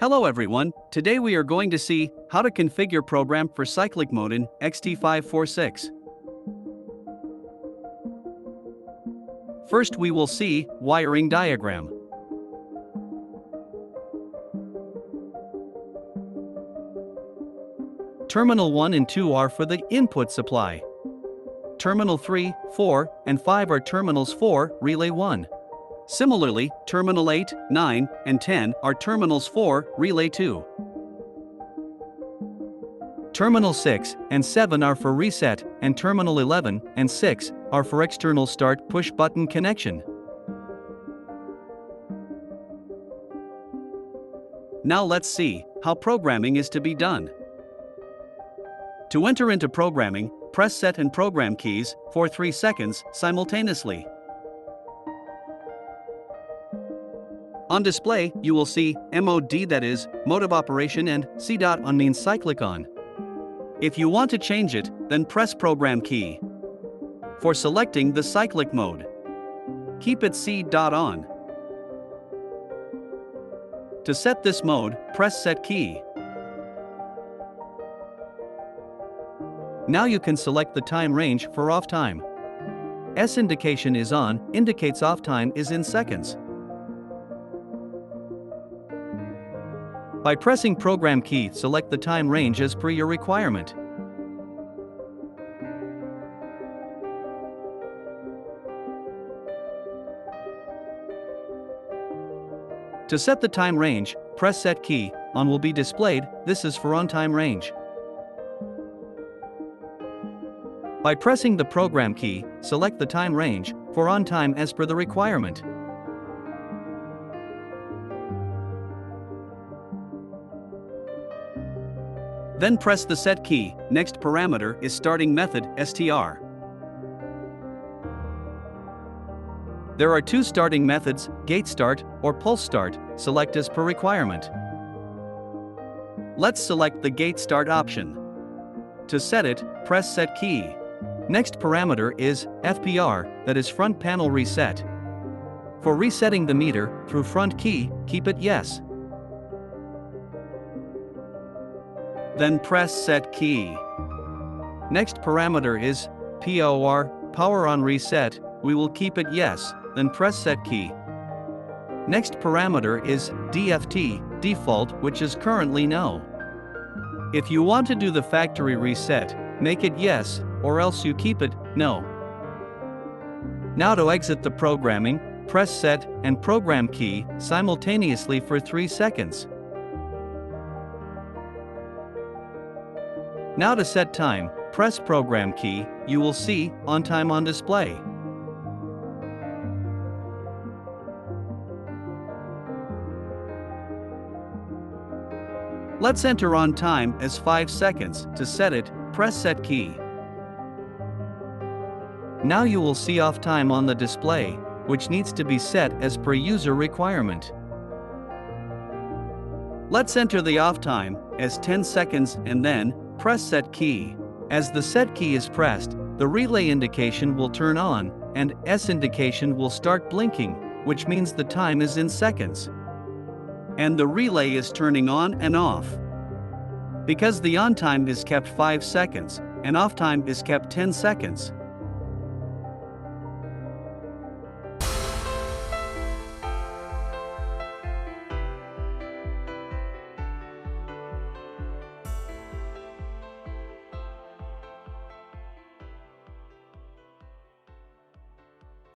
Hello everyone, today we are going to see how to configure program for cyclic mode in XT546. First we will see wiring diagram. Terminal 1 and 2 are for the input supply. Terminal 3, 4, and 5 are terminals for relay 1. Similarly, terminal 8, 9, and 10 are terminals for relay 2. Terminal 6 and 7 are for reset, and terminal 11 and 6 are for external start push button connection. Now let's see how programming is to be done. To enter into programming, press Set and Program keys for 3 seconds simultaneously. On display, you will see MOD, that is, mode of operation, and C.on means Cyclic ON. If you want to change it, then press Program key. For selecting the cyclic mode, keep it C.on. To set this mode, press Set key. Now you can select the time range for off time. S indication is on, indicates off time is in seconds. By pressing Program key, select the time range as per your requirement. To set the time range, press Set key. On will be displayed. This is for on time range. By pressing the Program key, select the time range for on time as per the requirement. Then press the Set key. Next parameter is starting method STR. There are 2 starting methods, gate start or pulse start. Select as per requirement. Let's select the gate start option. To set it, press Set key. Next parameter is FPR, that is front panel reset. For resetting the meter through front key, keep it yes. Then press Set key. Next parameter is POR, power on reset. We will keep it yes, then press Set key. Next parameter is DFT, default, which is currently no. If you want to do the factory reset, make it yes, or else you keep it no. Now to exit the programming, press Set and Program key simultaneously for 3 seconds. Now to set time, press Program key. You will see on time on display. Let's enter on time as 5 seconds. To set it, press Set key. Now you will see off time on the display, which needs to be set as per user requirement. Let's enter the off time as 10 seconds and then press Set key. As the Set key is pressed, the relay indication will turn on and S indication will start blinking, which means the time is in seconds. And the relay is turning on and off. Because the on time is kept 5 seconds and off time is kept 10 seconds,